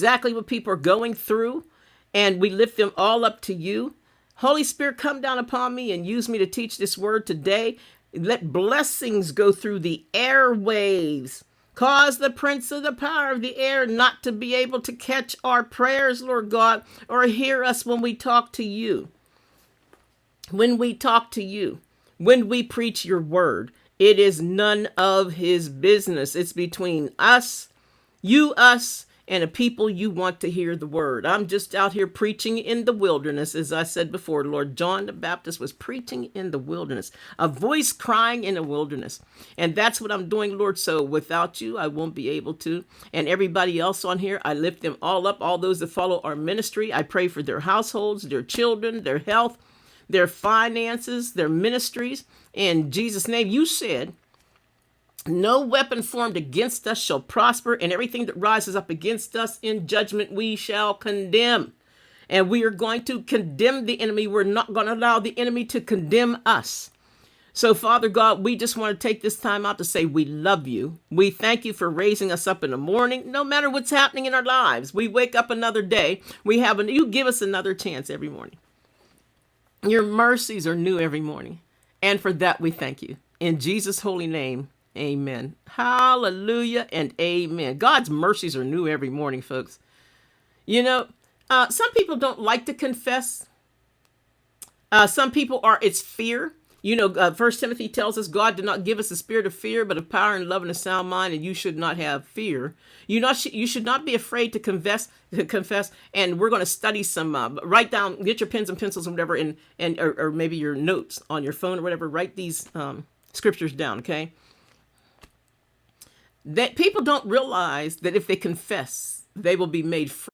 exactly what people are going through, and we lift them all up to you. Holy Spirit, come down upon me and use me to teach this word today. Let blessings go through the airwaves. Cause the prince of the power of the air not to be able to catch our prayers, Lord God, or hear us when we talk to you. When we talk to you, when we preach your word, it is none of his business. It's between us, and the people you want to hear the word. I'm just out here preaching in the wilderness. As I said before, Lord John the Baptist was preaching in the wilderness, a voice crying in the wilderness. And that's what I'm doing, Lord. So without you, I won't be able to. And everybody else on here, I lift them all up, all those that follow our ministry. I pray for their households, their children, their health, their finances, their ministries. In Jesus' name, you said, no weapon formed against us shall prosper, and everything that rises up against us in judgment we shall condemn. And we are going to condemn the enemy. We're not going to allow the enemy to condemn us. So, Father God, we just want to take this time out to say we love you. We thank you for raising us up in the morning, no matter what's happening in our lives. We wake up another day. You give us another chance every morning. Your mercies are new every morning. And for that, we thank you. In Jesus' holy name, amen. Hallelujah and amen. God's mercies are new every morning, folks. You know, some people don't like to confess. Some people it's fear. You know, 1 Timothy tells us God did not give us a spirit of fear, but of power and love and a sound mind, and you should not have fear. You should not be afraid to confess. And we're going to study some, write down, get your pens and pencils and whatever, or maybe your notes on your phone or whatever, write these scriptures down, okay? That people don't realize that if they confess, they will be made free.